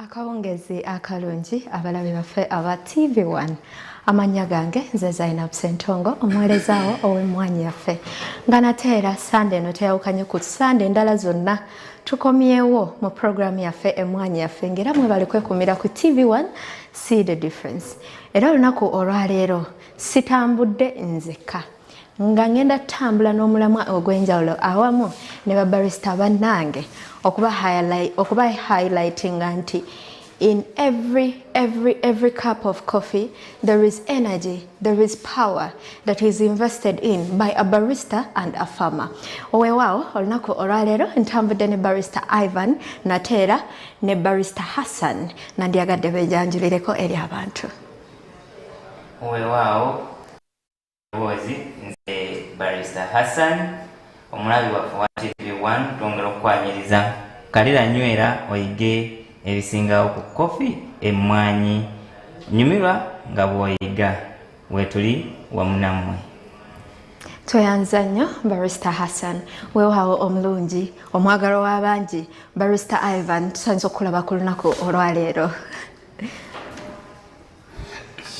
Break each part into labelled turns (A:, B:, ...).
A: Akawongezi akalungi abalabe baffe aba TV1 amanya gange nze Zainab Sentongo omwelezaawo ow'emmwanyi yaffe nga nate era Sunday eno teyawukanye ku Sunday endala zonna tukomyewo mu programu yaffe emmwanyi yaffe ngera mwe bali kwekumira ku TV1 See the Difference. Era olunaku olwaleero sitambudde nzekka nga ngenda tambula n'omulamwa ogw'enjawulo awamu ne babarista bannange okuba highlighting nti in every cup of coffee there is energy, there is power that is invested in by a barista and a farmer. Owewaawo olunaku olwaleero ntambudde ne barista Ivan Natera ne barista Hassan nandyagadde beejanjulireko eri abantu.
B: Owewaawo bozi nze barista Hassan omulabi waffe wa TV1 twongera okukwanyiriza kalira nywera oyige ebisingawo ku kofi emmwanyi nyumirwa nga bw'oyiga weetuli wamu nammwe.
A: Tweyanza nnyo barista Hassan weewaawo omulungi omwagalwa w'abangi barista Ivan tusanze okulaba ku lunaku olwaleero.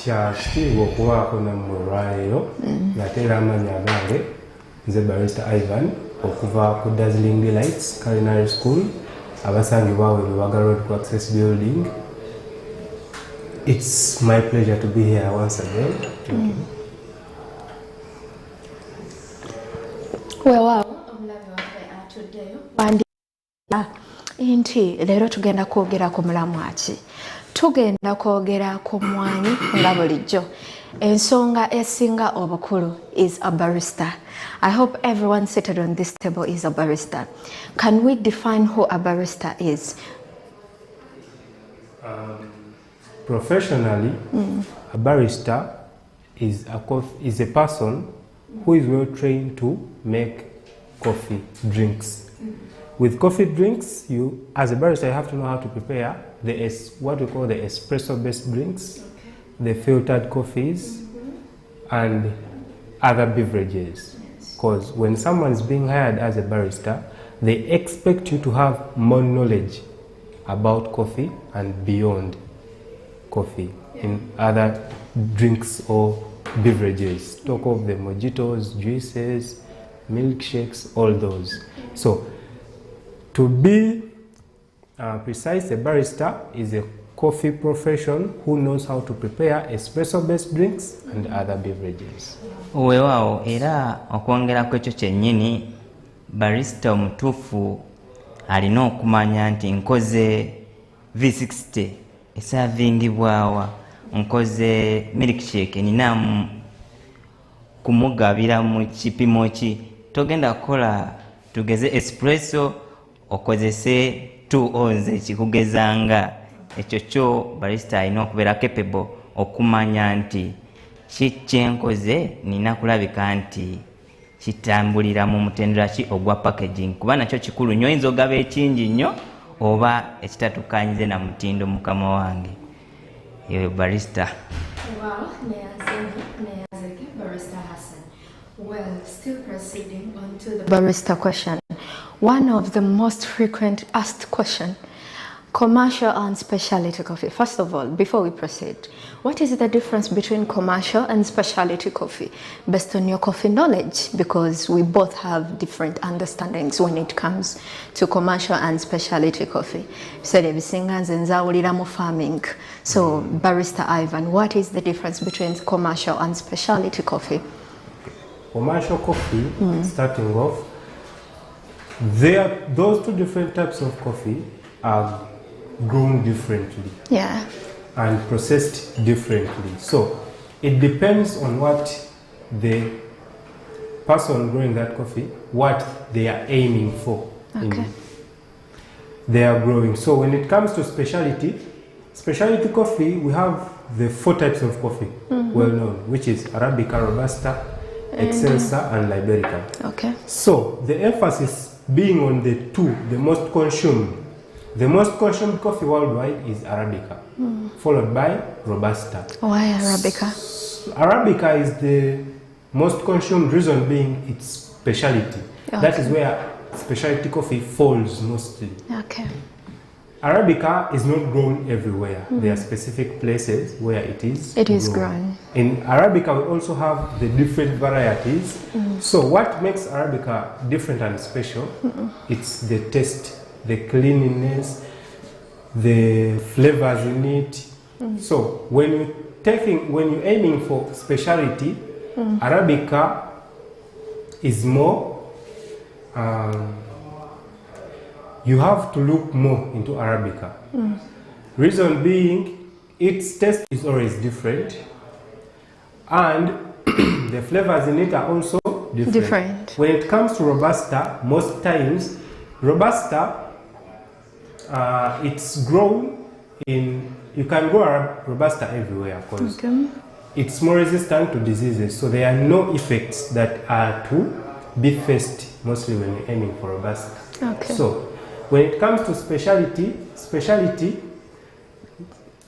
C: Kitiibwa okubaako nammwe olwaleero ng'ate era amannya gange nze barista Ivan okuva ku Dazzling Delights Culinary School abasangibwa we Lubaga Road to Access Building. It's my pleasure to be here once again.
A: Weewaawo omulabi waffe atuddeyo nti leero tugenda kwogera ku mulamwa ki? Tugenda kwogera ku mmwanyi nga bulijjo. Ensonga esinga obukulu is a barista. I hope everyone seated on this table is a barista. Can we define who a barista is?
C: Professionally, a barista is a person who is well trained to make coffee drinks. With coffee drinks, as a barista, you have to know how to prepare what we call the espresso-based drinks, the filtered coffees, and other beverages. Because when someone is being hired as a barista, they expect you to have more knowledge about coffee and beyond coffee in other drinks or beverages. Talk of the mojitos, juices, milkshakes, all those. So, to be precise, a barista is a coffee profession who knows how to prepare espresso-based drinks and other beverages.
B: Weewaawo era okwongera ku ekyo kyennyini barista omutuufu alina okumanya nti nkoze V60 esavingibwawa, nkoze milkshake nina kumugabira mu kipimo ki. Togenda kukola tugeze espresso okozese 2 ounce kikugezanga. Ekyo kyo barista alina okubeera capable okumanya nti kyenkoze nina kulabika nti kitambulira mu mutendera ki ogwa packaging, kuba nakyo kikulu nnyo. Oyinza ogaba ekingi nnyo oba ekitatukanyize na mutindo mukama wange. Eyo barista.
A: Wow, barista Hassan. Well, still proceeding on to the barista question. One of the most frequent asked questions, commercial and specialty coffee. First of all, before we proceed, what is the difference between commercial and specialty coffee based on your coffee knowledge? Because we both have different understandings when it comes to commercial and specialty coffee. So farming. So barista Ivan, what is the difference between commercial and specialty coffee?
C: Commercial coffee, starting off, those two different types of coffee are grown differently, and processed differently. So it depends on what the person growing that coffee, what they are aiming for in their growing. So when it comes to specialty coffee, we have the 4 types of coffee well known, which is Arabica, Robusta, Excelsa, and Liberica. So the emphasis being on the 2, the most consumed. The most consumed coffee worldwide is Arabica, followed by Robusta.
A: Why Arabica?
C: Arabica is the most consumed, reason being its specialty. That is where specialty coffee falls mostly. Arabica is not grown everywhere. There are specific places where it is
A: grown.
C: In Arabica, we also have the different varieties. So what makes Arabica different and special, it's the taste, the cleanliness, the flavors in it. So when you're aiming for specialty, Arabica is more, you have to look more into Arabica. Reason being, its taste is always different, and the flavors in it are also different. When it comes to Robusta, most times, Robusta, it's grown in, you can grow Robusta everywhere because it's more resistant to diseases, so there are no effects that are to be faced mostly when you're aiming for Robusta. So when it comes to specialty,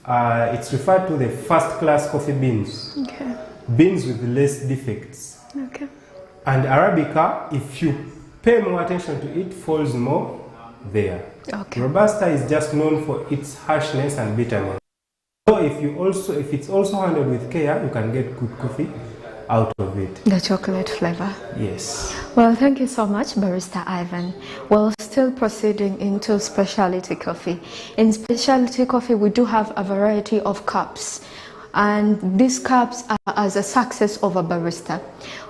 C: it's referred to the first-class coffee beans. Beans with less defects. And Arabica, if you pay more attention to it, falls more there. Robusta is just known for its harshness and bitterness. So if it's also handled with care, you can get good coffee out of it.
A: The chocolate flavor.
C: Yes.
A: Well, thank you so much, Barrister Ivan. Well, still proceeding into specialty coffee. In specialty coffee, we do have a variety of cups. And these cups are as a success of a barista.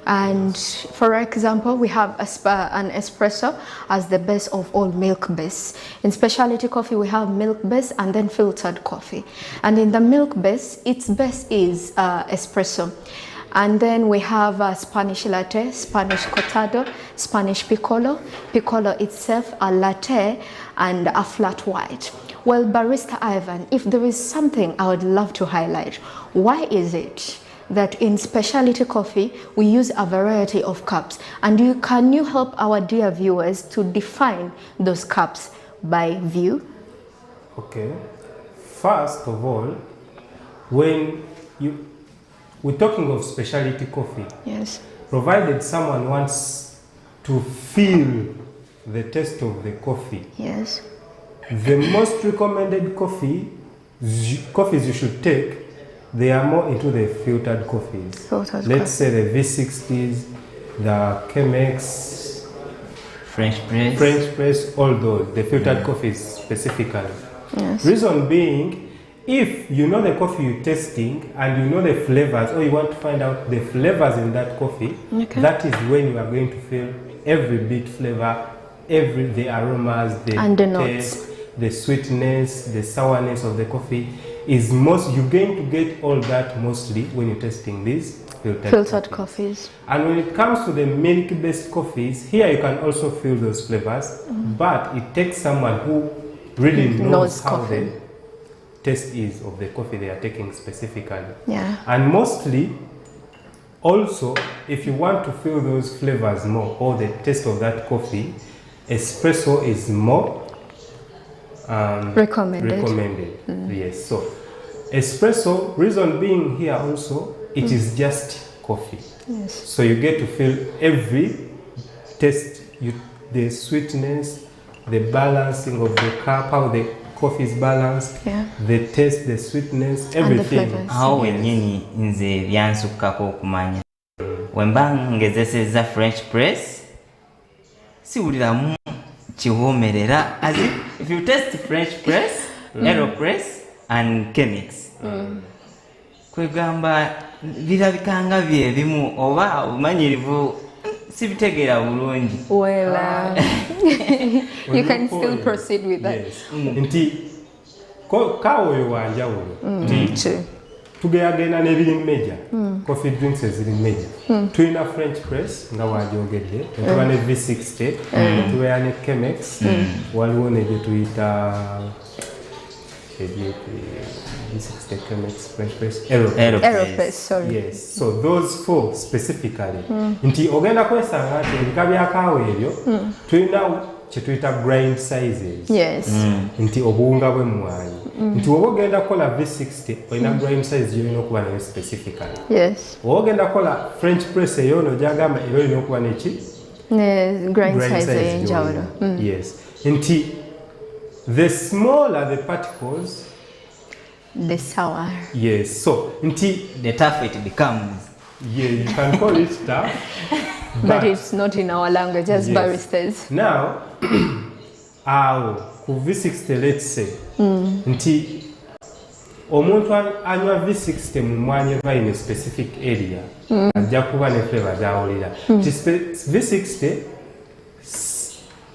A: And for example, we have an espresso as the base of all milk base. In specialty coffee, we have milk base and then filtered coffee. And in the milk base, its base is espresso. And then we have Spanish latte, Spanish cortado, Spanish piccolo, piccolo itself, a latte, and a flat white. Well, Barrister Ivan, if there is something I would love to highlight, why is it that in specialty coffee we use a variety of cups? And can you help our dear viewers to define those cups by view?
C: Okay. First of all, when we're talking of specialty coffee,
A: yes,
C: provided someone wants to feel the taste of the coffee,
A: yes,
C: the most recommended coffees you should take, they are more into the filtered coffees. Let's say the V60s, the Chemex,
B: French press,
C: all those, the filtered coffees specifically.
A: Yes.
C: Reason being, if you know the coffee you're tasting and you know the flavors, or you want to find out the flavors in that coffee, that is when you are going to feel every bit flavor, the aromas, the taste, the sweetness, the sourness of the coffee is you're going to get all that mostly when you're tasting these filtered coffees. And when it comes to the milk-based coffees, here you can also feel those flavors, but it takes someone who really knows how the taste is of the coffee they are taking specifically.
A: Yeah.
C: And mostly, also, if you want to feel those flavors more, or the taste of that coffee, espresso is more recommended. Yes. So espresso, reason being here also, it is just coffee.
A: Yes.
C: So you get to feel every taste, the sweetness, the balancing of the cup, how the coffee is balanced, the taste, the sweetness, everything.
B: How wenyini nze byansukako okumanya. Wemba ngezeseza French press, siwuliramu chiwomerera. As if you taste French press, Aeropress and Chemex, kwegamba birabikanga byebimu oba umanyirivu sibitegera bulungi.
A: Well, you can still proceed with that.
C: Yes. Nti kawoyo wanjawulo. Tugeyagenda n'ebiri major, coffee drinks eziri major. Tulina French press nga wajogedde, tuba ne V60, tuba ne Chemex, waliwo n'ebyo tuyita V60, Chemex, French press,
A: Aeropress, sorry.
C: Yes, so those four specifically. Nti ogenda kwesanga nti ebika bya kaawa ebyo tulina kye tuyita grind sizes.
A: Yes.
C: Nti obuwunga bw'emmwanyi. Nti woba ogenda kukola V60 olina grind size y'olina okuba nayo specifically.
A: Yes.
C: Woba ogenda kukola French press eyo n'ogyagamba era olina okuba neki?
A: Grind size ey'enjawulo.
C: Yes. Nti The smaller the particles,
A: The sour.
C: yes. So,
B: The tougher it becomes.
C: yeah, you can call it tough.
A: But it's not in our language as
C: Yes.
A: baristas.
C: Now, ku V60 let's say, nti omuntu anywa V60 mu mwanya eva in a specific area, ajja kuba ne flavor z'awulira. V60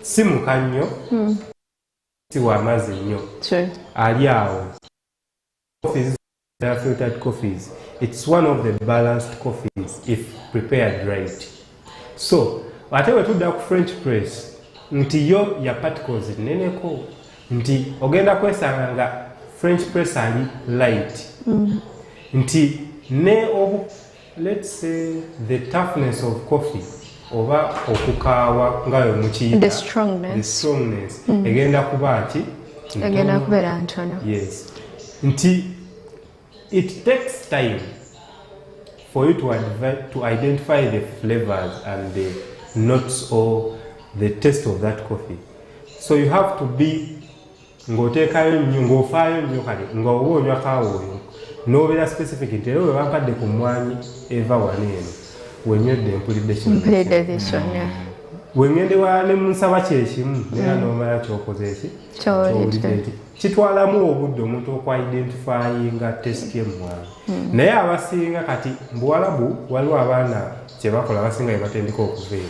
C: si muka nnyo, si w'amazzi nnyo,
A: True.
C: ali awo. Coffees, they are filtered coffees. It's one of the balanced coffees if prepared right. So, ate bwe tudda ku French press, nti yo ya particles nneneko, nti ogenda kwesanga nga French press ali light. Nti ne let's say the toughness of coffee oba okukaawa ngayo mukiyita,
A: The strongness.
C: egenda kuba nti
A: Agenda kubeera ntono.
C: yes. Nti it takes time for you to identify the flavors and the notes or the taste of that coffee. So you have to be ng'oteekayo nnyo, ng'ofaayo nnyo kale ng'oba onywa kaawa oyo n'obeera specific nti era bwe bampadde ku mmwanyi eva wano eno wenywedde mpulidde kino
A: Mpulidde this one, yeah.
C: wengende wa ne munsaba kyekimu era n'omala kyokoze eki
A: Ky'owulidde.
C: eki kitwalamu obudde omuntu okwidentifyinga testi y'emmwanyi naye abasinga kati mbuwalabu waliwo abaana kyebakola abasinga bebatendeka okuveera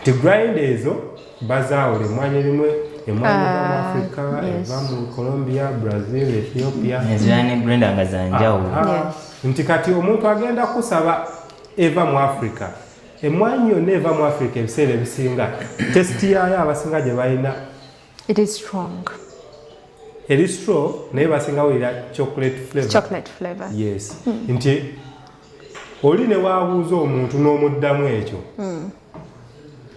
C: ti grind ezo bazaawula emmwanyi erimu emmwanyi eva mu Africa, eva mu Colombia, Brazil, Ethiopia,
B: Ezira ne blender nga za njawulo.
A: Yes.
C: nti kati omuntu agenda kusaba eva mu Africa, emmwanyi yonna eva mu Africa ebiseera ebisinga testi yaayo abasinga gye balina
A: It is strong.
C: eri straw naye basinga wulira chocolate flavor.
A: Chocolate flavor.
C: Yes. Nti oli ne waabuuza omuntu n'omuddamu ekyo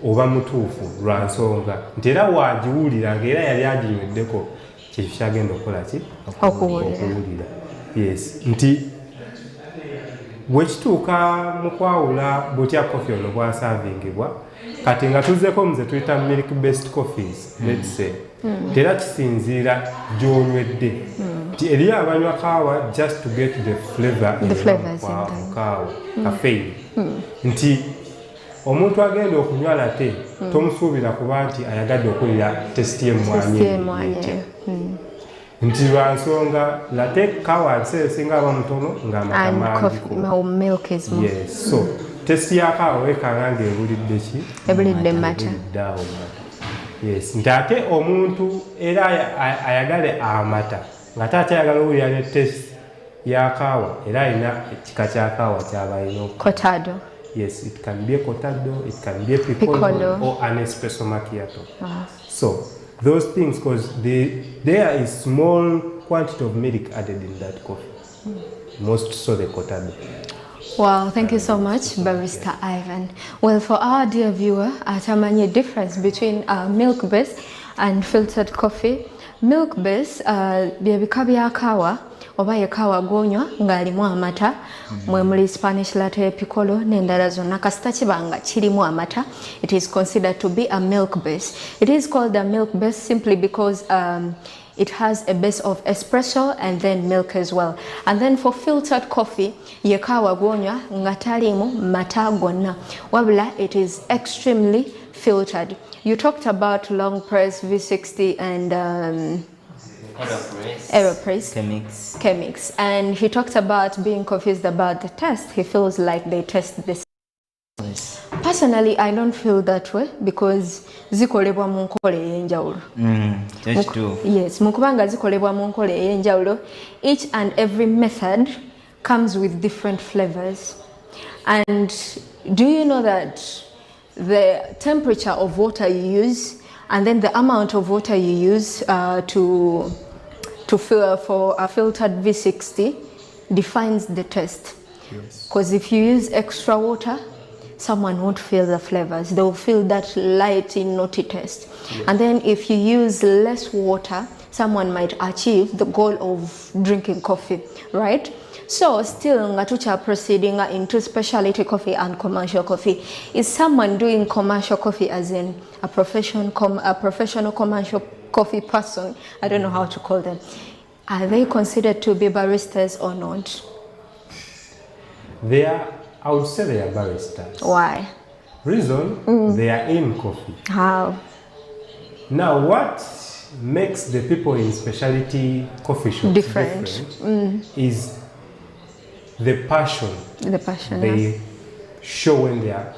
C: oba mutuufu lwa nsonga nti era waagiwulira ng'era yali aginyweddeko kyekyo kyagenda okukola ki okuwulira. Yes. Nti bwekituuka mu kwawula butya kofi ono bwasavingibwa kati nga tuzzeko muze tuyita milk based coffees let's say tera kisinziira gy'onywedde nti eriyo abanywa kaawa just to get the flavor
A: flavors in
C: kaawa caffeine nti omuntu agenda okunywa latte tomusuubira kuba nti ayagadde okuwulira testi y'emmwanyi nti lwa nsonga latte kaawa ebiseera ebisinga aba mutono ng'amata
A: And
C: mangi
A: coffee, milk is more.
C: yes. So testi ya kaawa weekanga ng'ebulidde ki
A: Ebulidde mata.
C: ebulidde awo mata. Yes. Nti ate omuntu era ayagale amata nga takyayagala owulira ne testi ya kaawa era alina ekika kya kaawa ky'aba alina
A: Cortado.
C: yes, it can be a cortado, it can be a piccolo, or an espresso macchiato. So those things, because there is small quantity of milk added in that coffee, most so the cortado.
A: Wow, thank you so much, Barrister Ivan. Well, for our dear viewer, atamanye difference between milk-based and filtered coffee. Milk-based, byebika bya kaawa oba ye kaawa gonywa ng'alimu amata mwe muli Spanish latte, piccolo n'endala zonna kasita kibanga kirimu amata, it is considered to be a milk-based. It is called a milk-based simply because it has a base of espresso and then milk as well. And then for filtered coffee, ye kaawa gonywa nga talimu mata gonna wabula it is extremely filtered. You talked about long press, V60 and Aeropress, Chemix, and he talked about being confused about the taste. He feels like they taste the same. Personally, I don't feel that way because zikolebwa mu nkola ey'enjawulo. Yes, mukubanga zikolebwa mu nkola ey'enjawulo, each and every method comes with different flavors. And do you know that the temperature of water you use and then the amount of water you use to fill for a filtered V60 defines the taste. Because if you use extra water, someone won't feel the flavors. They will feel that light, nutty taste. And then if you use less water, someone might achieve the goal of drinking coffee, right? So still ngatucha proceeding into specialty coffee and commercial coffee. Is someone doing commercial coffee as in a professional commercial coffee person, I don't know how to call them, are they considered to be baristas or not?
C: I would say they are baristas.
A: Why?
C: Reason, they are in coffee.
A: How?
C: Now, what makes the people in specialty coffee shops
A: Different.
C: is the passion
A: The passion.
C: they show when they are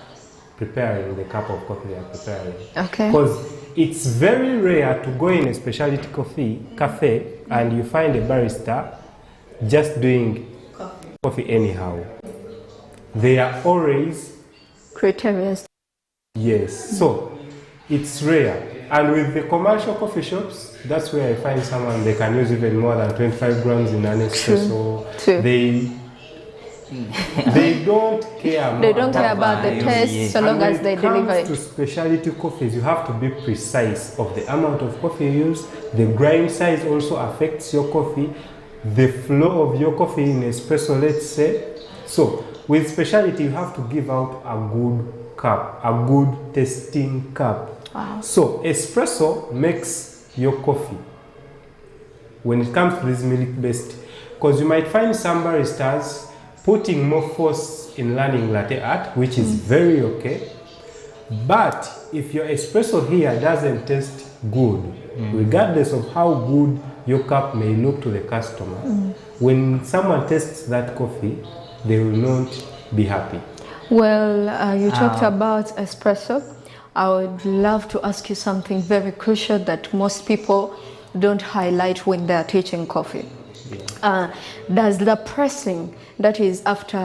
C: preparing the cup of coffee they are preparing.
A: Okay.
C: Because it's very rare to go in a specialty cafe and you find a barista just doing coffee anyhow. They are always,
A: Criteria.
C: yes, so it's rare. And with the commercial coffee shops, that's where I find someone they can use even more than 25 grams in an espresso.
A: True.
C: They don't care more
A: They don't care about the taste
B: yes.
A: so long as they deliver
C: When it comes to
A: it.
C: specialty coffees, you have to be precise of the amount of coffee you use. The grind size also affects your coffee. The flow of your coffee in espresso, let's say. So with specialty, you have to give out a good cup, a good tasting cup.
A: Wow.
C: So espresso makes your coffee when it comes to this milk-based, because you might find some baristas putting more force in learning latte art, which is very okay. But if your espresso here doesn't taste good, regardless of how good your cup may look to the customer, when someone tastes that coffee, they will not be happy.
A: Well, you talked about espresso. I would love to ask you something very crucial that most people don't highlight when they're teaching coffee. Does the pressing, that is after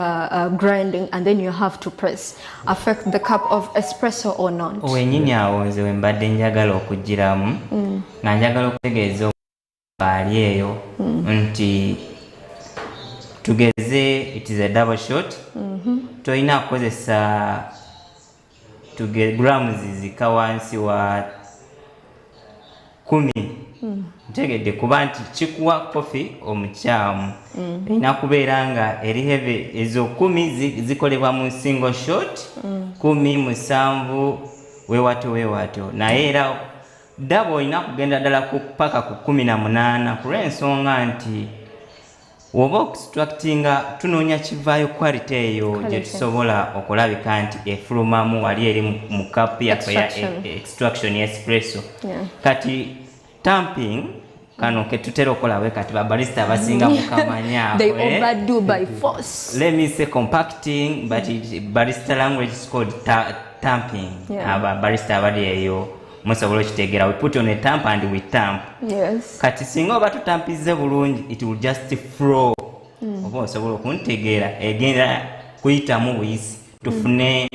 A: grinding and then you have to press, affect the cup of espresso or not?
B: Wenyini awo nze we mbadde njagala okugiramu nga njagala okutegeeza ali eyo nti tugeze it is a double shot tolina kukozesa grams zika wansi wa 10 ntegedde kuba nti kikuwa kofi omukyamu erina kubeera nga eri heve ezo 10 zikolebwa mu single shot 10 7 weewato naye era dabo olina kugenda ddala paka ku 18 kulw'ensonga nti oba okustructinga tunoonya kivaayo quality eyo gye tusobola okulabika nti efulumamu wali eri mu kapu yaffe ya extraction ya espresso. Kati tamping kano ke tutera okolawe kati babalista abasinga mukamanya
A: they overdo by force.
B: Let me say compacting, but barista language is called tamping. Aba barista abali eyo musobola okitegeera, we put on a tamp and we tamp.
A: Yes.
B: Kati singa oba tutampize bulungi it will just flow. Oba osobola okuntegeera egenda kuyitamu buyisi tufune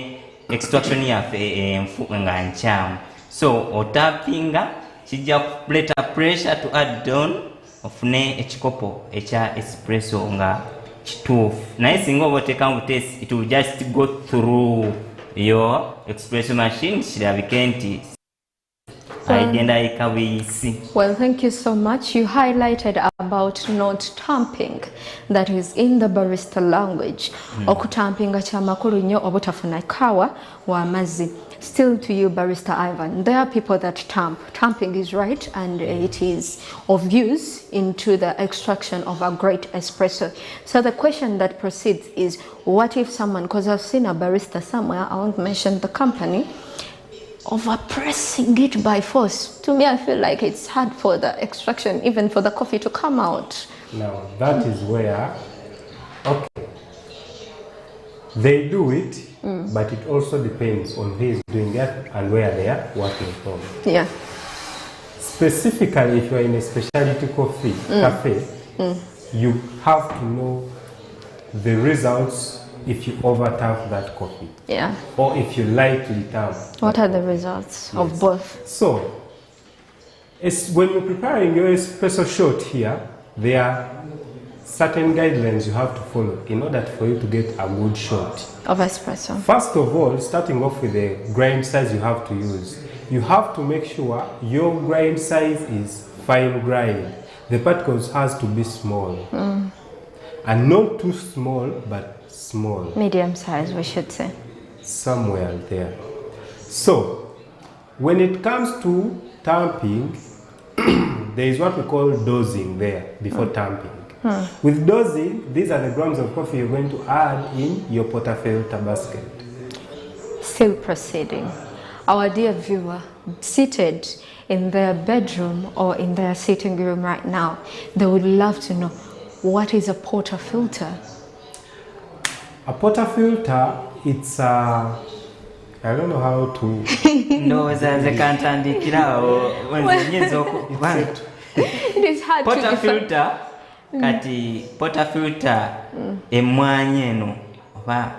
B: extraction yaffe enfu nga nkyamu. So otampinga kijja kuleta pressure to add down ofune ekikopo ekya espresso nga kituufu. Naye singa oba oteeka mu test it will just go through your espresso machine kirabike nti
A: well, thank you so much. You highlighted about not tamping, that is in the barista language. Okutampinga kya makulu nnyo obutafuna kawa wa mazzi. Still to you, Barista Ivan, there are people that tamp. Tamping is right and it is of use into the extraction of a great espresso. So the question that proceeds is, what if someone, because I've seen a barista somewhere, I won't mention the company, overpressing it by force. To me, I feel like it's hard for the extraction, even for the coffee to come out.
C: Now, that is where, okay, they do it, but it also depends on who is doing it and where they are working from.
A: Yeah.
C: Specifically, if you are in a specialty coffee cafe, you have to know the results if you over-tamp that coffee.
A: Yeah.
C: Or if you lightly tamp.
A: What are the results of both?
C: So, when you're preparing your espresso shot here, there are certain guidelines you have to follow in order for you to get a good shot
A: of espresso.
C: First of all, starting off with the grind size you have to use. You have to make sure your grind size is fine grind. The particles has to be small. And not too small, but small.
A: Medium size, we should say.
C: Somewhere there. So, when it comes to tamping, there is what we call dosing there before tamping. With dosing, these are the grams of coffee you're going to add in your portafilter basket.
A: Still proceeding. Our dear viewer, seated in their bedroom or in their sitting room right now, they would love to know, what is a portafilter?
C: A portafilter, it's a... I don't know how to...
B: No, nze kantandikirawo nnyinza
A: It is hard to define.
B: portafilter kati portafilter emwanyi eno oba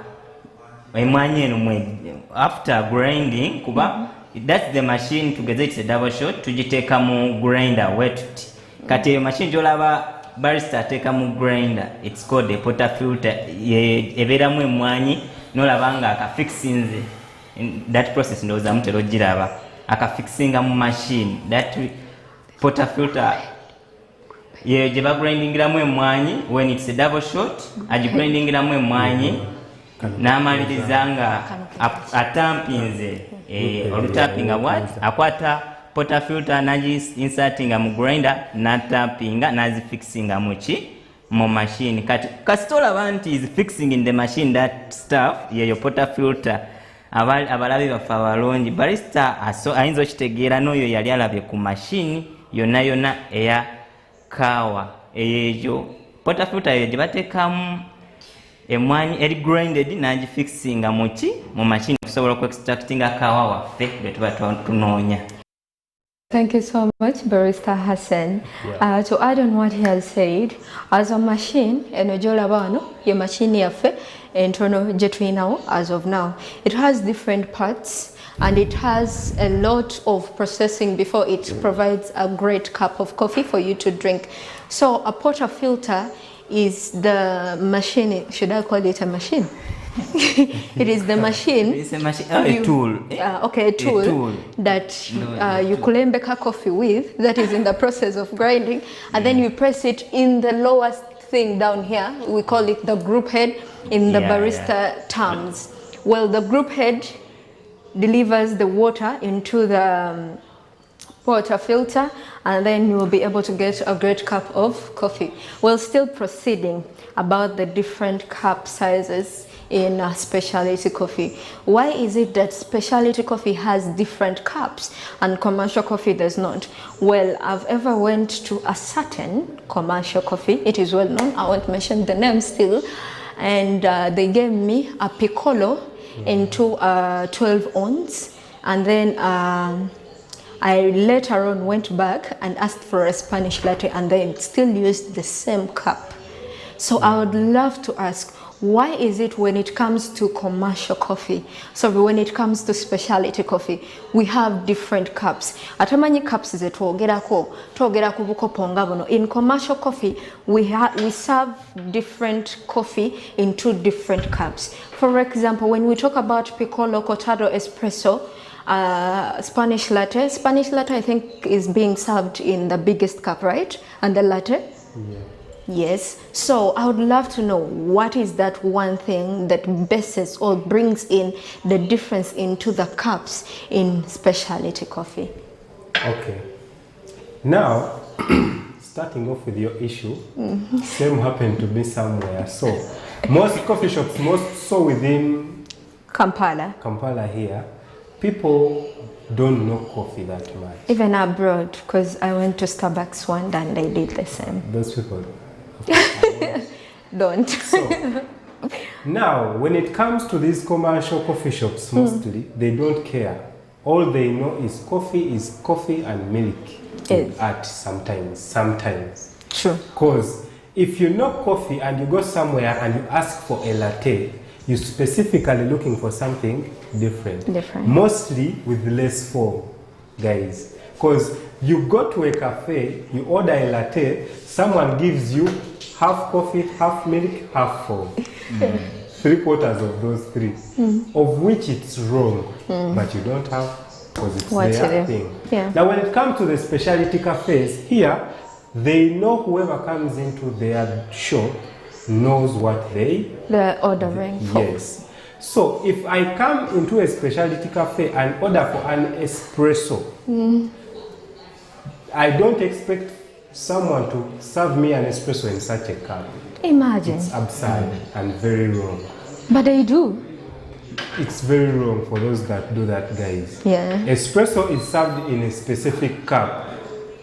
B: emwanyi eno after grinding kuba that's the machine together, it's a double shot tugiteeka mu grinder wetuti kati eyo machine gyolaba barista ateeka mu grinder, it's called a portafilter, ebeeramu emwanyi nolaba nga akafixinze. That process ndowooza mutera ogiraba akafixinga mu machine. That portafilter yeyo gye bagrindingiramu emwanyi, when it's a double shot agigrindingiramu emwanyi n'amaliriza nga atampinze olutampinga bwati akwata portafilter n'agi-insertinga mu grinder n'atampinga n'azifixinga mu machine. Kati kasita olaba nti is fixing in the machine that stuff yeyo portafilter. Abalabi baffe abalungi barista ayinza okitegeera n'oyo yali alabye ku mashini yonna yonna eya kaawa eyo portafilter eyo gye bateekamu emwanyi eri grinded n'agifixinga mu mashini okusobola okuextractinga kaawa waffe bwe tuba tunoonya.
A: Thank you so much, Barrister Hassan. To add on what he has said, as a machine, your machine yaffe entono jetwinawo as of now, it has different parts and it has a lot of processing before it provides a great cup of coffee for you to drink. So a portafilter is the machine. Should I call it a machine? It is the machine.
B: It's a machine. A tool.
A: Okay, a tool that you kulembeka coffee with, that is in the process of grinding, and then you press it in the lowest thing down here. We call it the group head in the barista terms. Well, the group head delivers the water into the portafilter, and then you will be able to get a great cup of coffee. Well, still proceeding about the different cup sizes in specialty coffee. Why is it that specialty coffee has different cups and commercial coffee does not? Well, I've ever went to a certain commercial coffee. It is well known. I won't mention the name still. And they gave me a piccolo into 12 ounce. And then I later on went back and asked for a Spanish latte, and they still used the same cup. So I would love to ask, why is it when it comes to commercial coffee, so when it comes to specialty coffee, we have different cups? Atamanyi cups ze twogera ku bukopo nga buno. In commercial coffee, we serve different coffee in two different cups. For example, when we talk about piccolo, cortado, espresso, Spanish latte I think is being served in the biggest cup, right? And the latte? Yeah. Yes. So I would love to know, what is that one thing that bases or brings in the difference into the cups in specialty coffee? Okay.
C: Now, starting off with your issue, same happened to be somewhere. So most coffee shops, so within Kampala here, people don't know coffee that much.
A: Even abroad, because I went to Starbucks one day and they did the same.
C: Those people
A: don't.
C: So, now, when it comes to these commercial coffee shops, mostly, they don't care. All they know is coffee and milk. At sometimes. True. Because if you know coffee and you go somewhere and you ask for a latte, you're specifically looking for something different. Mostly with less foam, guys. Because you go to a cafe, you order a latte, someone gives you half coffee, half milk, half foam. 3/4 of those three, of which it's wrong, but you don't have, because it's their thing. Yeah. Now when it comes to the specialty cafes, here, they know whoever comes into their shop knows what they're
A: ordering for.
C: Yes. So if I come into a specialty cafe and order for an espresso, I don't expect someone to serve me an espresso in such a cup.
A: Imagine.
C: It's absurd and very wrong.
A: But they do.
C: It's very wrong for those that do that, guys.
A: Yeah.
C: Espresso is served in a specific cup.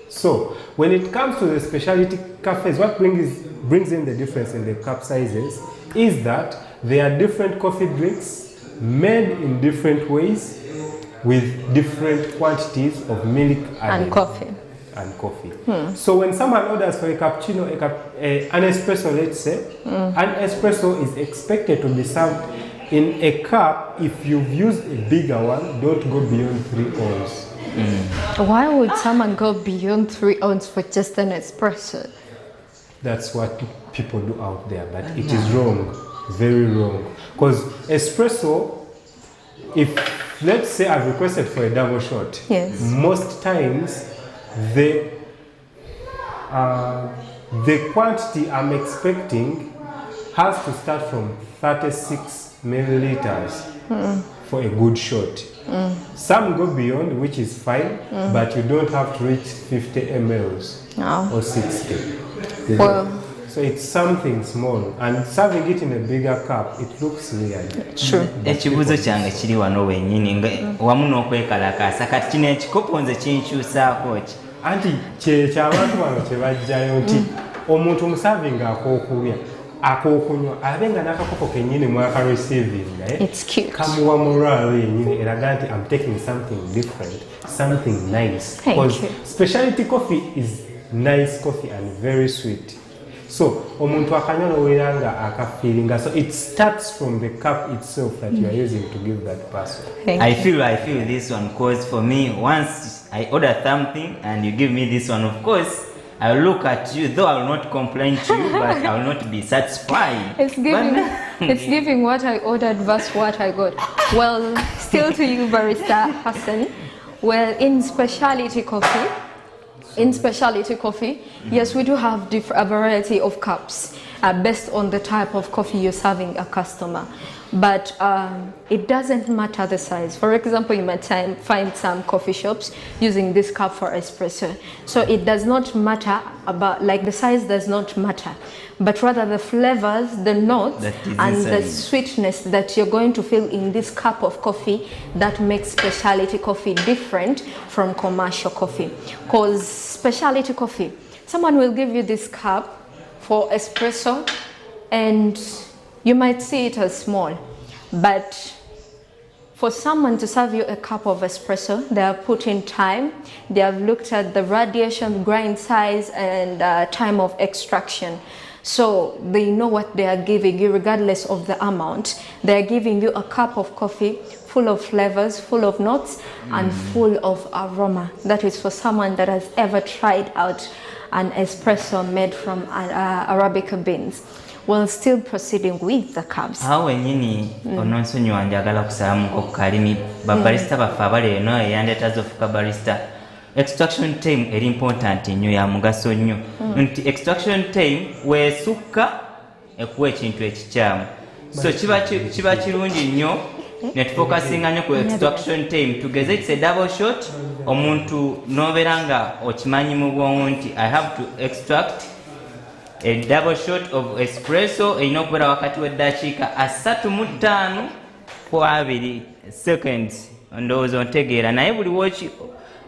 C: So when it comes to the specialty cafes, what brings in the difference in the cup sizes is that there are different coffee drinks made in different ways with different quantities of milk added. And coffee. So when someone orders for a cappuccino, an espresso, let's say, an espresso is expected to be served in a cup. If you've used a bigger one, don't go beyond 3 ounces.
A: Why would someone go beyond 3 ounces for just an espresso?
C: That's what people do out there, but it is wrong, very wrong. Because espresso, if let's say I've requested for a double shot,
A: yes,
C: most times the quantity I'm expecting has to start from 36 milliliters for a good shot. Some go beyond, which is fine, but you don't have to reach 50 mLs or 60.
A: Well,
C: so it's something small, and serving it in a bigger cup, it looks weird.
A: True.
B: Ekibuzo kyange kiri wano wenyini nga wamu n'okwekalakaasa kati kino ekikopo nze kinkyusaako ki
C: anti kyeky'abantu bano kye bajjayo nti omuntu musavinga ak'okunywa abe nga n'akakopo kennyini mwakareceivinga kamuwa moralo yennyini eraga nti I'm taking something different, something nice. Because specialty coffee is nice coffee and very sweet. So omuntu akanywa n'owera nga akafiiringa, so it starts from the cup itself that you are using to give that person.
B: I feel this one, because for me, once I order something and you give me this one, of course I will look at you, though I will not complain to you, but I will not be satisfied.
A: It's giving what I ordered versus what I got. Well, still to you, Barrister Hassan. Well, in specialty coffee, yes, we do have a variety of cups based on the type of coffee you're serving a customer. But it doesn't matter the size. For example, you might find some coffee shops using this cup for espresso. So it does not matter about, like, the size does not matter, but rather the flavors, the notes, and the sweetness that you're going to feel in this cup of coffee that makes specialty coffee different from commercial coffee. Because specialty coffee, someone will give you this cup for espresso and you might see it as small, but for someone to serve you a cup of espresso, they have put in time, they have looked at the radiation, grind size, and time of extraction. So they know what they are giving you regardless of the amount. They are giving you a cup of coffee full of flavors, full of notes, and full of aroma. That is for someone that has ever tried out an espresso made from Arabica beans. While still proceeding with the cups.
B: Awo wenyini ononsonyiwa njagala kusalamuko ku kalimi babarista baffe abali eno eyandeta zofuka barista. Extraction time eri important nnyo, ya mugaso nnyo. Nti extraction time weesukka ekuwa ekintu ekikyamu. So kiba kirungi nnyo ne tufokasinga nnyo ku extraction time. Tugeze it's a double shot, omuntu n'obeera nga okimanyi mu bwongo nti I have to extract a double shot of espresso erina okubeera wakati w'eddakiika 35 ku 2 seconds. Ndowooza ontegeera, naye buli woki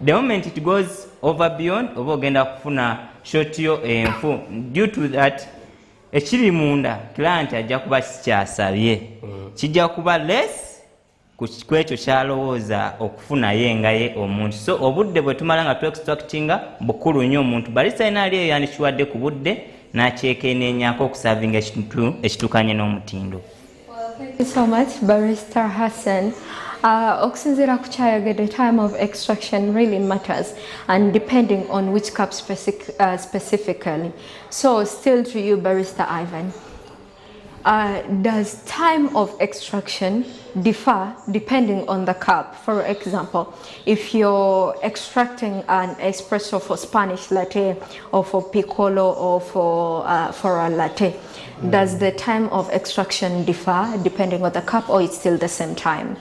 B: the moment it goes over beyond oba ogenda kufuna shot yo enfu. Due to that ekiri munda client ajja kuba kikyasabye, kijja kuba less ku ekyo kyalowooza okufunayo engaye omuntu. So obudde bwe tumala nga tu extractinga bukulu nnyo. Omuntu barista alina ali eyo yandikiwadde ku budde n'akyekeneenyaako okusavinga ekintu ekitukanye n'omutindo.
A: Thank you so much, Barrister Hassan. Okusinziira ku kyayogedde, the time of extraction really matters, and depending on which cup specifically. So still to you, Barrister Ivan. Does time of extraction differ depending on the cup? For example, if you're extracting an espresso for Spanish latte or for piccolo or for a latte, does the time of extraction differ depending on the cup, or it's still the same time?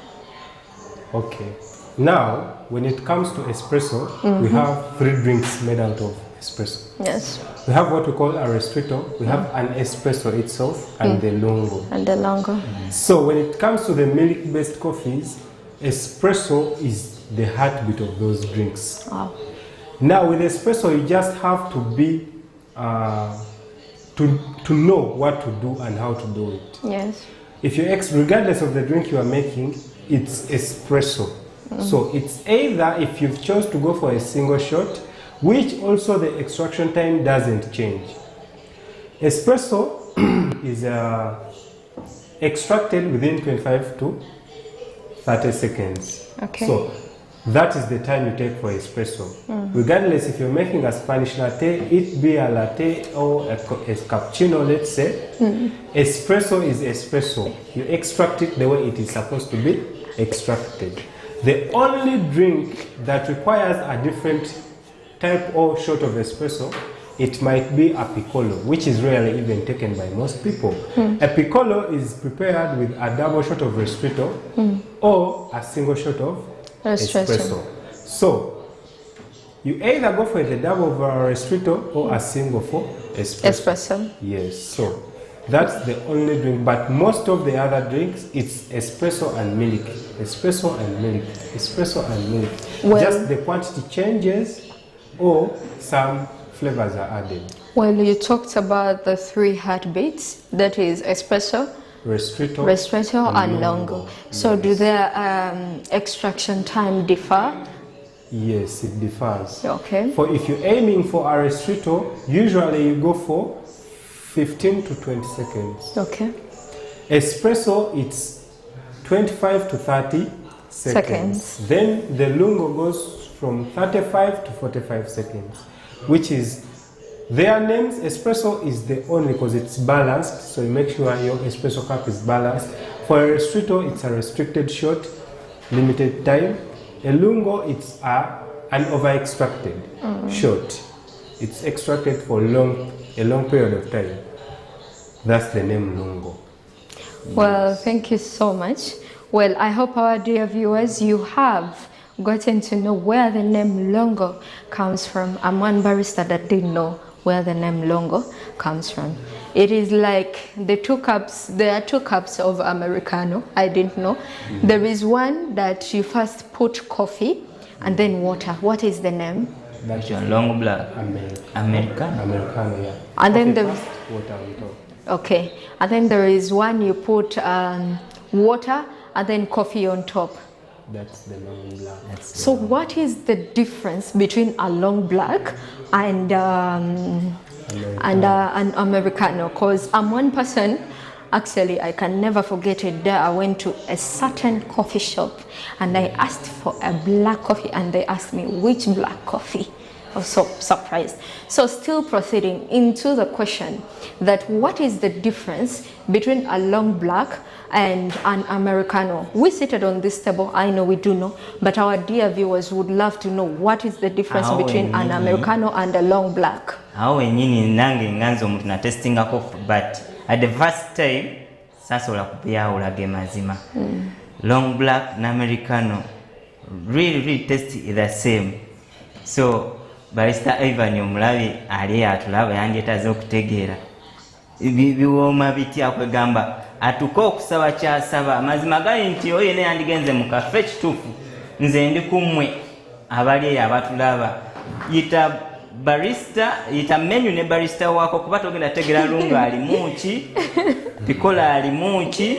C: Okay. Now, when it comes to espresso, we have 3 drinks made out of espresso.
A: Yes.
C: We have what we call a ristretto, we have an espresso itself, and the lungo.
A: And the longer.
C: So when it comes to the milk-based coffees, espresso is the heartbeat of those drinks.
A: Wow.
C: Now with espresso, you just have to be to know what to do and how to do it.
A: Yes.
C: If you regardless of the drink you are making, it's espresso. So it's either if you've chose to go for a single shot, which also the extraction time doesn't change. Espresso is extracted within 25 to 30 seconds.
A: Okay.
C: So that is the time you take for espresso. Regardless if you're making a Spanish latte, it be a latte or a cappuccino, let's say, espresso is espresso. You extract it the way it is supposed to be extracted. The only drink that requires a different type or shot of espresso, it might be a piccolo, which is rarely even taken by most people. A piccolo is prepared with a double shot of ristretto or a single shot of espresso. So you either go for the double of a ristretto or a single for espresso. Yes, so that's the only drink, but most of the other drinks, it's espresso and milk, espresso and milk, espresso and milk.
A: Well,
C: just the quantity changes or some flavors are added.
A: Well, you talked about the 3 heartbeats, that is espresso, ristretto and longo. So do their extraction time differ?
C: Yes, it differs.
A: Okay.
C: For if you're aiming for a ristretto, usually you go for 15 to 20 seconds.
A: Okay.
C: Espresso, it's 25 to 30 seconds. Then the lungo goes from 35 to 45 seconds, which is their names. Espresso is the only because it's balanced, so you make sure your espresso cup is balanced. For a ristretto, it's a restricted shot, limited time. A lungo, it's an over-extracted shot. It's extracted for a long period of time. That's the name lungo.
A: Well, thank you so much. Well, I hope our dear viewers, you have gotten to know where the name longo comes from. I'm one barista that didn't know where the name longo comes from. It is like the 2 cups, there are 2 cups of Americano. I didn't know. There is one that you first put coffee and then water. What is the name?
B: That's long black. Americano,
C: yeah.
A: And then
C: coffee
A: there is
C: first, water on top.
A: Okay, and then there is one you put water and then coffee on top.
C: That's the long black.
A: So what is the difference between a long black and an Americano? Because I'm one person, actually I can never forget it. There I went to a certain coffee shop and I asked for a black coffee and they asked me which black coffee. I was so surprised. So still proceeding into the question that what is the difference between a long black and an Americano? We seated on this table, I know we do know, but our dear viewers would love to know what is the difference between an Americano and a long black.
B: Awo wenyini nange nganza omuntu na testingako, but at the first time sasobola kubyawula ge mazima. Long black na Americano really taste the same. So barista Ivan omulabi ali atulaba yandyetaze okutegeera biwooma bitya kwegamba atuka okusaba kyasaba amazima gali nti oyo ne yandigenze mu kafe kituufu nze ndi kumwe abali eyo abatulaba yita barista yita menu ne barista wako kuba togenda tegera lunga alimu ki pikola alimu ki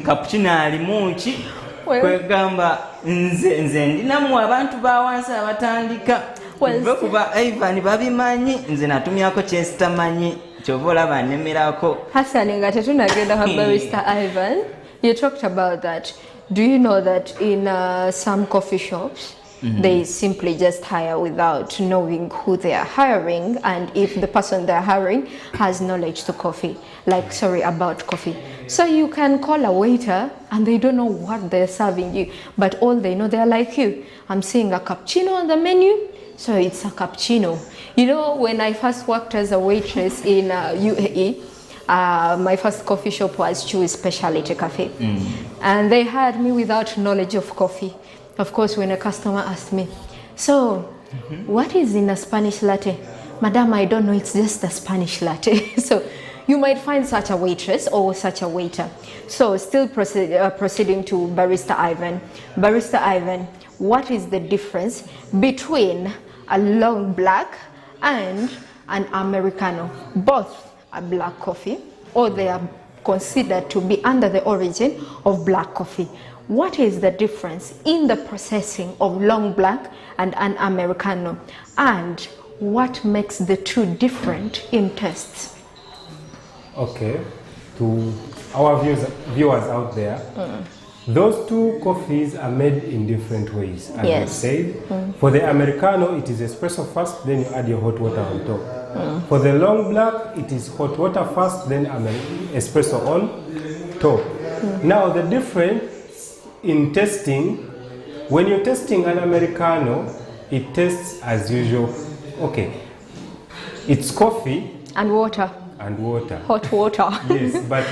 B: cappuccino alimu ki kwegamba nze ndinamu abantu bawansi abatandika kuba Ivan babimanyi nze natumyako kyensitamanyi kyova olaba nnemerako.
A: Hassan, nga tetunagenda ha barista Ivan, you talked about that. Do you know that in some coffee shops they simply just hire without knowing who they are hiring, and if the person they're hiring has knowledge to coffee, about coffee. So you can call a waiter and they don't know what they're serving you, but all they know, they're like you. I'm seeing a cappuccino on the menu, so it's a cappuccino. You know, when I first worked as a waitress in UAE, my first coffee shop was Chewy's Specialty Cafe. And they hired me without knowledge of coffee. of course, when a customer asks me, so what is in a Spanish latte? Madam, I don't know, it's just a Spanish latte. So you might find such a waitress or such a waiter. So still proceeding to Barista Ivan. Barista Ivan, what is the difference between a long black and an Americano? Both are black coffee, or they are considered to be under the origin of black coffee. What is the difference in the processing of long black and an Americano? And what makes the two different in tastes?
C: Okay, to our viewers out there, those two coffees are made in different ways, as
A: Yes.
C: you said. For the Americano, it is espresso first, then you add your hot water on top. For the long black, it is hot water first, then espresso on top. Now, the difference in tasting, when you're tasting an Americano, it tastes as usual. Okay, it's coffee
A: And water,
C: and water.
A: hot water.
C: Yes, but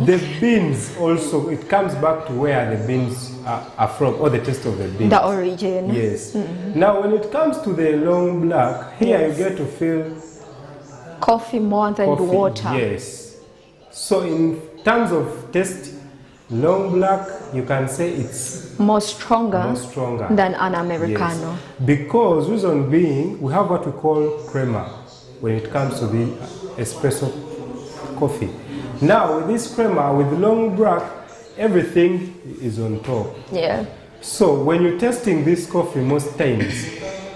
C: the beans also, it comes back to where the beans are from, or the taste of the beans.
A: The origin.
C: Yes. Now, when it comes to the long black, here you get to feel
A: Coffee more than
C: coffee.
A: water.
C: Yes. So, in terms of taste, long black, you can say it's
A: More stronger,
C: more stronger
A: than an Americano.
C: Yes. Because reason being, we have what we call crema when it comes to the espresso coffee. Now, with this crema, with long black, everything is on top.
A: Yeah.
C: So when you're tasting this coffee, most times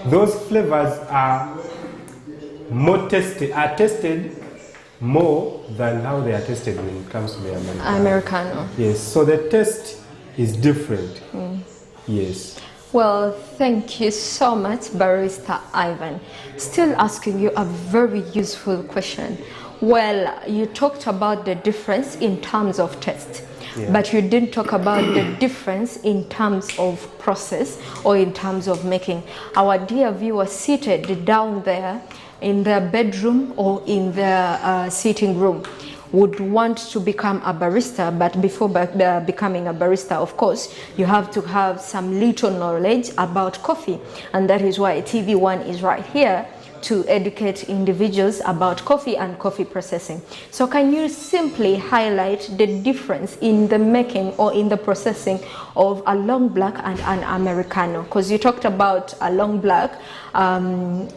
C: those flavors are tasted more than how they are tasted when it comes to the Americano.
A: Americano.
C: Yes, so the taste is different. Yes.
A: Well, thank you so much, Barista Ivan. Still asking you a very useful question. Well, you talked about the difference in terms of taste, but you didn't talk about the difference in terms of process or in terms of making. Our dear viewers seated down there in their bedroom or in their sitting room would want to become a barista, but before becoming a barista, of course, you have to have some little knowledge about coffee, and that is why TV1 is right here to educate individuals about coffee and coffee processing. So can you simply highlight the difference in the making or in the processing of a long black and an Americano? Because you talked about a long black,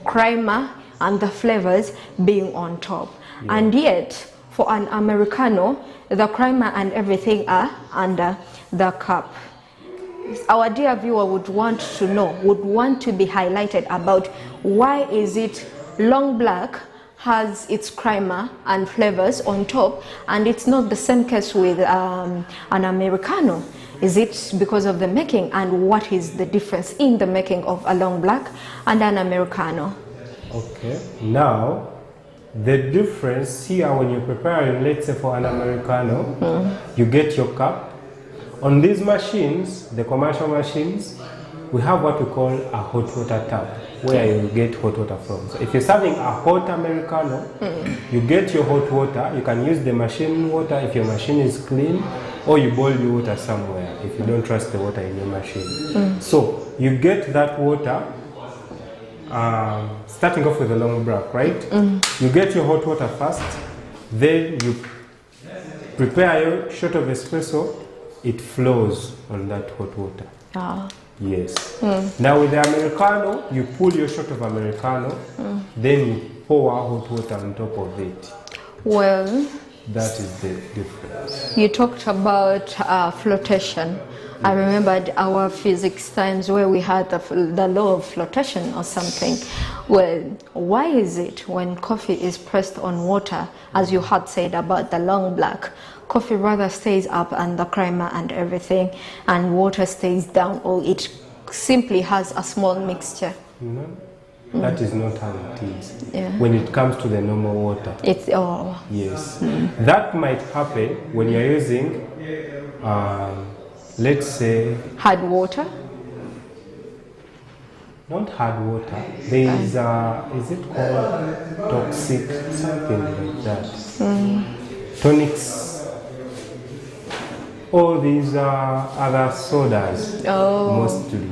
A: creamer and the flavors being on top. And yet, for an Americano, the creamer and everything are under the cup. Our dear viewer would want to know, would want to be highlighted about why is it long black has its creamer and flavors on top, and it's not the same case with an Americano. Is it because of the making, and what is the difference in the making of a long black and an Americano?
C: Okay, now the difference here when you're preparing, let's say for an Americano, you get your cup. On these machines, the commercial machines, we have what we call a hot water tap, where you get hot water from. So if you're serving a hot Americano, you get your hot water. You can use the machine water if your machine is clean, or you boil your water somewhere if you don't trust the water in your machine. So you get that water, starting off with the long black, right? You get your hot water first, then you prepare your shot of espresso. It flows on that hot water. Yes. Now with the Americano, you pull your shot of Americano, then you pour hot water on top of it.
A: Well,
C: that is the difference.
A: You talked about flotation. I remembered our physics times where we had the law of flotation or something. Well, why is it when coffee is pressed on water, as you had said about the long black, coffee rather stays up and the creamer and everything, and water stays down, or it simply has a small mixture?
C: No, that is not how it is. When it comes to the normal water.
A: It's
C: Yes. That might happen when you're using, let's say,
A: hard water.
C: Not hard water. There is is it called toxic, something like that? Tonics. all these other sodas mostly.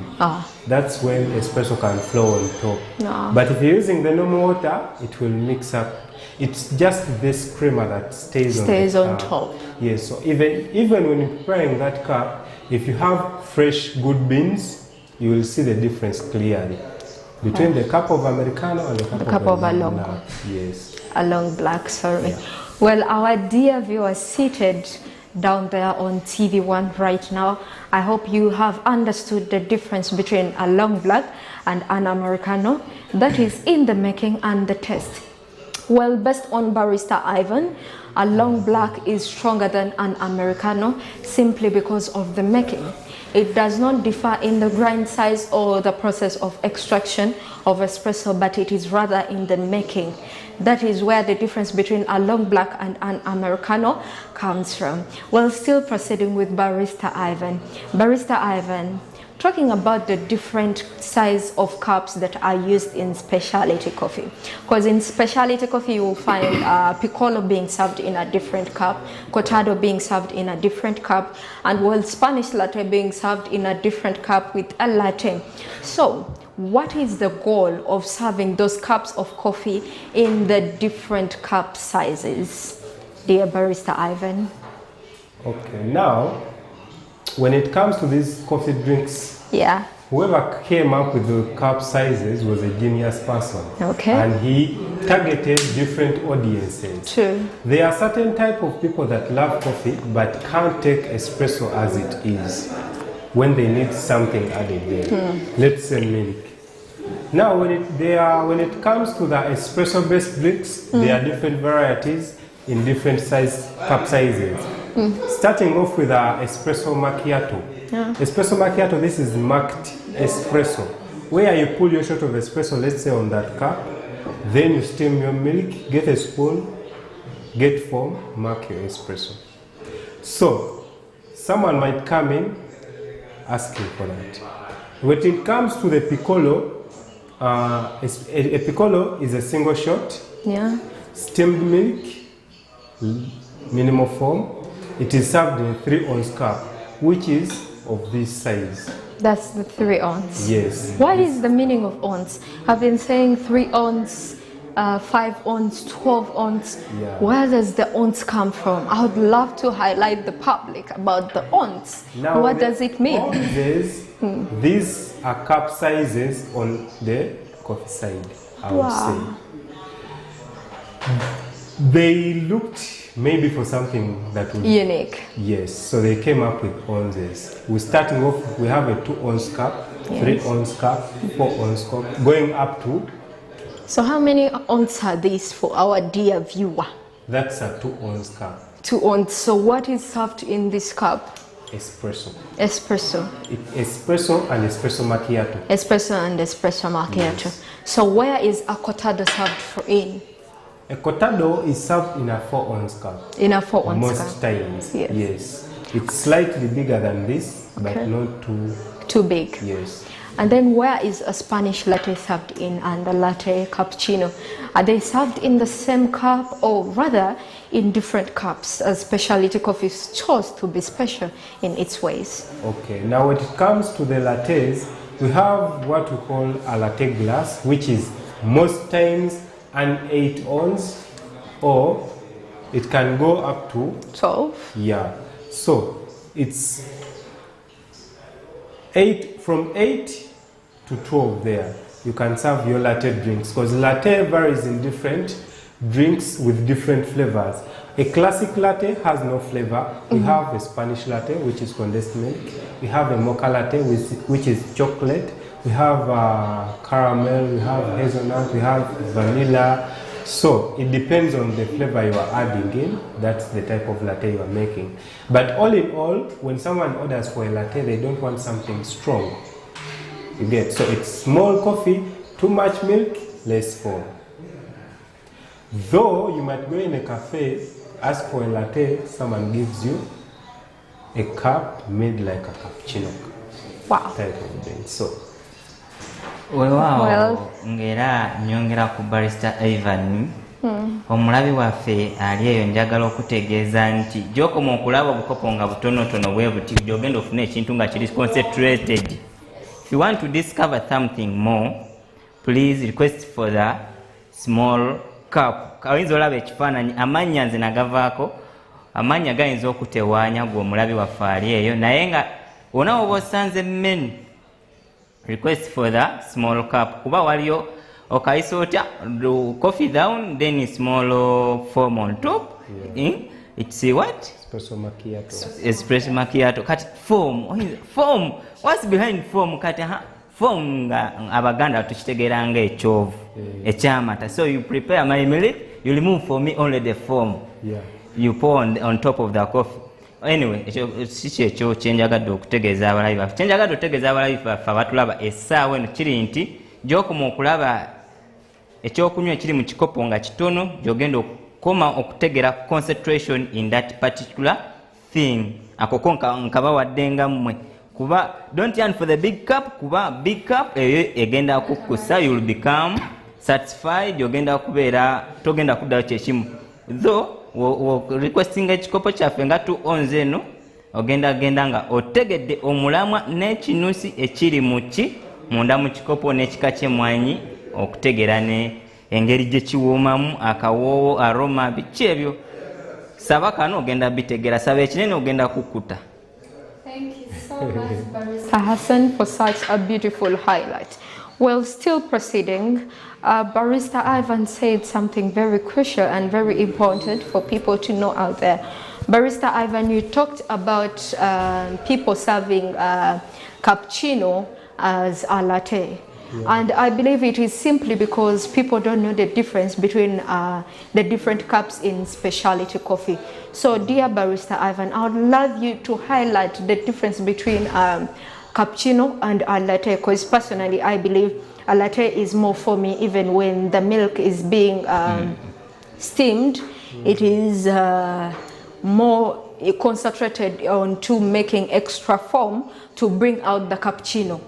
C: That's when espresso can flow on top. But if you're using the normal water, it will mix up. It's just this creamer that stays on
A: top.
C: Yes, so even when you're preparing that cup, if you have fresh good beans, you will see the difference clearly between the cup of Americano and the cup of a long black. Yes.
A: A long black, sorry. Well, our dear viewers seated down there on TV1 right now, I hope you have understood the difference between a long black and an Americano that is in the making and the taste. Well, based on Barista Ivan, a long black is stronger than an Americano simply because of the making. It does not differ in the grind size or the process of extraction of espresso, but it is rather in the making. That is where the difference between a long black and an Americano comes from. Well, still proceeding with Barista Ivan. Barista Ivan, talking about the different size of cups that are used in specialty coffee. Because in specialty coffee, you will find Piccolo being served in a different cup, Cortado being served in a different cup, and well, Spanish latte being served in a different cup with a latte. So, what is the goal of serving those cups of coffee in the different cup sizes, dear Barista Ivan?
C: Okay, now, when it comes to these coffee drinks, whoever came up with the cup sizes was a genius person.
A: Okay.
C: And he targeted different audiences.
A: True.
C: There are certain type of people that love coffee but can't take espresso as it is when they need something added there. Let's say milk. Now, when it comes to the espresso-based drinks, there are different varieties in different cup sizes. Starting off with our espresso macchiato. Espresso macchiato, this is marked espresso, where you pull your shot of espresso, let's say on that cup, then you steam your milk, get a spoon, get foam, mark your espresso. So, someone might come in asking for that. When it comes to the Piccolo, a Piccolo is a single shot, steamed milk, minimal foam. It is served in a 3-ounce cup, which is of this size.
A: That's the 3 ounce?
C: Yes.
A: What is the meaning of ounce? I've been saying 3 ounce, 5 ounce, 12 ounce. Where does the ounce come from? I would love to highlight the public about the ounce. Now, what does it mean?
C: Ounces, these are cup sizes on the coffee side, I would say. They looked maybe for something that would
A: unique.
C: Yes, so they came up with ounces. We're starting off, we have a 2-ounce cup, 3-ounce cup, 4-ounce cup, going up to.
A: So how many ounces are these for our dear viewer?
C: That's a 2-ounce cup.
A: 2 ounces. So what is served in this cup?
C: Espresso.
A: Espresso.
C: Espresso and espresso macchiato.
A: Espresso and espresso macchiato. Yes. So where is a cortado served in?
C: A cortado is served in a 4-ounce cup.
A: In a 4-ounce cup?
C: Most times, yes. It's slightly bigger than this, but not too
A: big.
C: Yes.
A: And then where is a Spanish latte served in and a latte cappuccino? Are they served in the same cup or rather in different cups as specialty coffees chose to be special in its ways?
C: Okay, now when it comes to the lattes, we have what we call a latte glass, which is most times an 8-ounce, or it can go up to
A: 12.
C: Yeah, so it's from 8 to 12 there. You can serve your latte drinks because latte varies in different drinks with different flavors. A classic latte has no flavor. We have a Spanish latte, which is condensed milk. We have a mocha latte, which is chocolate. We have caramel, we have hazelnut, we have vanilla. So it depends on the flavor you are adding in. That's the type of latte you are making. But all in all, when someone orders for a latte, they don't want something strong. You get, so it's small coffee, too much milk, less foam. Though you might go in a cafe, ask for a latte, someone gives you a cup made like a cappuccino. Type of thing. So.
B: Well, ngera nyongera ku Barista Ivan omulabi waffe ali eyo njagala okutegeeza nti gy'okoma okulaba obukopo nga butonotono bwe buti gy'ogenda ofuna ekintu nga kiri concentrated. If you want to discover something more, please request for the small cup. Kawinza olaba ekifaananyi, amannya nze nagavaako, amannya gayinza okutewaanya gwe omulabi waffe ali eyo, naye nga wonna oba osanze menu, request for the small cup, kuba waliyo okayisa otya coffee down then small foam on top. It's what?
C: Espresso macchiato.
B: Espresso macchiato. Kati foam. What's behind foam? Kati foam nga abaganda tukitegeera nga ekyovu ekyamata. So you prepare my milk, you remove for me only the foam.
C: Yeah.
B: You pour on top of the coffee. Anyway, si ekyo kyenjagadde okutegeeza abalabi baffe. Kyenjagadde okutegeeza abalabi baffe abatulaba essaawa eno kiri nti gy'okoma okulaba ekyokunywa ekiri mu kikopo nga kitono gy'ogenda okukoma okutegera concentration in that particular thing. Akoko nkabawadde nga mmwe. Kuba don't yearn for the big cup, kuba big cup eyo egenda kukkusa, you will become satisfied, yogenda kubeera togenda kuddayo kyekimu. Though requesting ekikopo kyaffe nga 2 ounces eno ogenda nga otegedde omulamwa n'ekinusi ekiri munda mu kikopo n'ekika ky'emmwanyi okutegera ne engeri gye kiwoomamu akawoowo aroma biki ebyo. Saba kano ogenda bitegera, saba ekinene ogenda kukkuta.
A: Thank you so much, Barrister Hassan, for such a beautiful highlight. Well, still proceeding, Barrister Ivan said something very crucial and very important for people to know out there. Barrister Ivan, you talked about people serving cappuccino as a latte. Yeah. And I believe it is simply because people don't know the difference between the different cups in specialty coffee. So, dear Barrister Ivan, I would love you to highlight the difference between cappuccino and a latte, because personally I believe a latte is more foamy even when the milk is being steamed. It is more concentrated on to making extra foam to bring out the cappuccino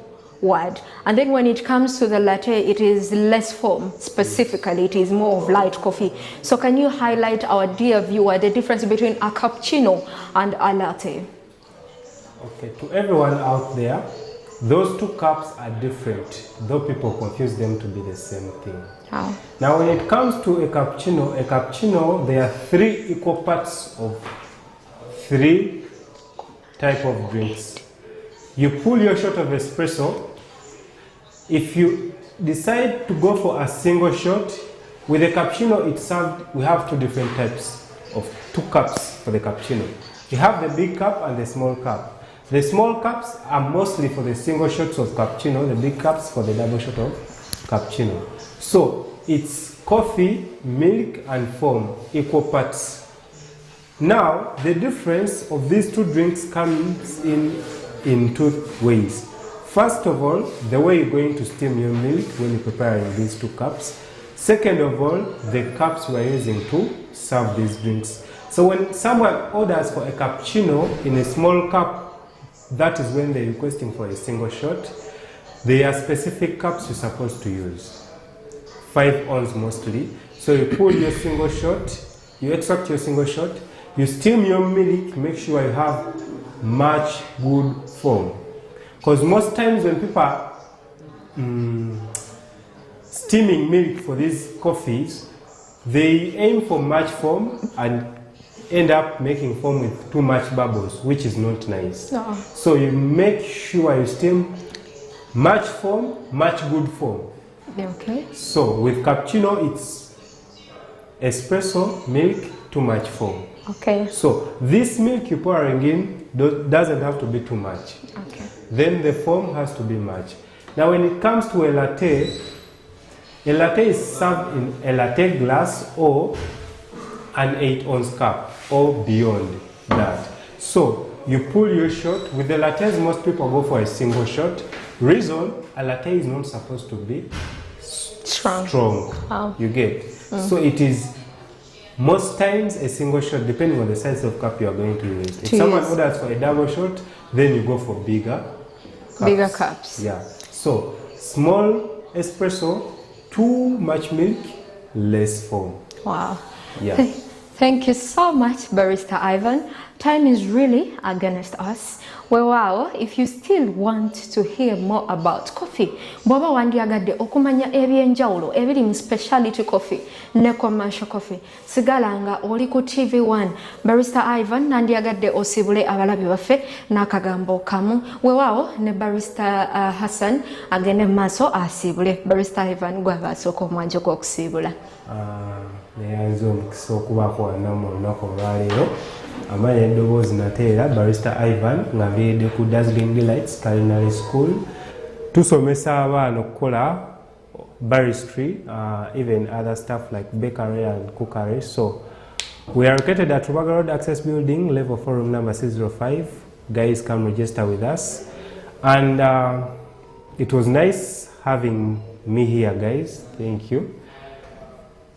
A: word. And then when it comes to the latte, it is less foam. Specifically, it is more of light coffee. So can you highlight our dear viewer the difference between a cappuccino and a latte?
C: Okay, to everyone out there, those 2 cups are different, though people confuse them to be the same thing.
A: Oh.
C: Now when it comes to a cappuccino, there are 3 equal parts of 3 type of drinks. You pull your shot of espresso. If you decide to go for a single shot, with the cappuccino it's served, we have 2 different types of 2 cups for the cappuccino. You have the big cup and the small cup. The small cups are mostly for the single shots of cappuccino, the big cups for the double shot of cappuccino. So it's coffee, milk and foam, equal parts. Now the difference of these 2 drinks comes in 2 ways. First of all, the way you're going to steam your milk when you're preparing these 2 cups. Second of all, the cups we're using to serve these drinks. So when someone orders for a cappuccino in a small cup, that is when they're requesting for a single shot. There are specific cups you're supposed to use. 5 ounces mostly. So you pull your single shot, you extract your single shot, you steam your milk, make sure you have much good foam. Because most times when people are steaming milk for these coffees, they aim for much foam and end up making foam with too much bubbles, which is not nice. No. So you make sure you steam much foam, much good foam.
A: Okay.
C: So with cappuccino, it's espresso, milk, too much foam.
A: Okay.
C: So this milk you're pouring in doesn't have to be too much.
A: Okay.
C: Then the foam has to be much. Now when it comes to a latte is served in a latte glass or an 8-ounce cup or beyond that. So you pull your shot. With the lattes, most people go for a single shot. Reason, a latte is not supposed to be strong.
A: Wow.
C: You get. So it is most times a single shot, depending on the size of cup you are going to use. If someone orders for a double shot, then you go for bigger cups. Yeah. So small espresso, too much milk, less foam.
A: Wow.
C: Yeah.
A: Thank you so much, Barrister Ivan. Time is really against us. Well, wow, if you still want to hear more about coffee, bwaba wandiyagadde okumanya ebyenjawulo ebiri mu specialty coffee ne commercial coffee, sigalanga oli ku TV1. Barrister Ivan nandiyagadde osibule abalabi baffe n'akagambo kamu. Weewaawo ne Barrister Hassan agende mu maaso asibule. Barrister Ivan gwaba asooka omwanjo gw'okusiibula.
C: Neyanze omukisa okubaako wano mu lunaku olwaleero. Amanya eddoboozi nateera Barrister Ivan nga nviiridde ku Dazzling Delights Culinary School. Tusomesa abaana okukola baristry, even other stuff like bakery and cookery. So we are located at Rubaga Road Access Building, level 4, room number 605. Guys, come register with us. And it was nice having me here, guys. Thank you.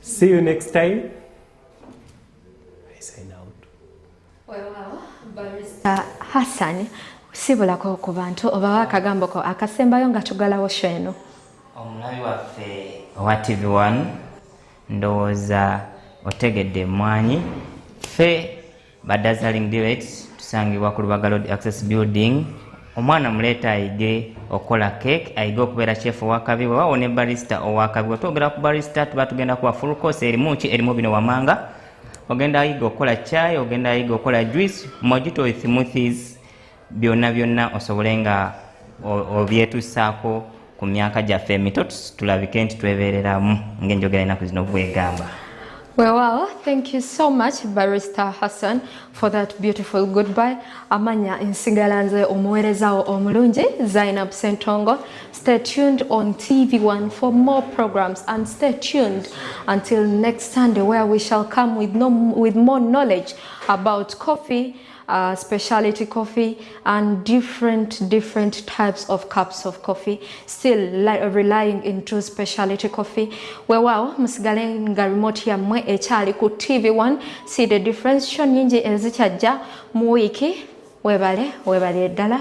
C: See you next time. I sign out.
A: Well, Barrister Hassan, sibulako ku bantu oba akagambo ko akasembayo nga tugalawo sheno.
B: Omulabi waffe owa TV1 ndowooza otegedde mwanyi. Ffe ba Dazzling Delights tusangibwa ku Rubaga Road Access Building. Omwana muleeta ayige okola cake, ayige okubeera chef owakabi. Bwewaawo ne barista owakabi. Bwe twogera ku barista tuba tugenda kuwa full course erimu ki erimu bino wamanga. Ogenda ayiga okola chai, ogenda ayiga okola juice, mojito, smoothies, byonna osobole nga obyetusaako ku myaka gyaffe emito tulabike nti twebeereramu ng'enjogera ennaku zino bwegamba.
A: Well, thank you so much, Barrister Hassan, for that beautiful goodbye. Amanya insigalanze omuweerezaawo omulungi Zainab Ssentongo. Stay tuned on TV1 for more programs, and stay tuned until next Sunday, where we shall come with more knowledge about coffee, specialty coffee, and different types of cups of coffee, still relying into specialty coffee. Wow, musigale nga remote yammwe ekyali ku TV1. See the difference, show nyingi ezikyajja mu wiki. Webale ddala.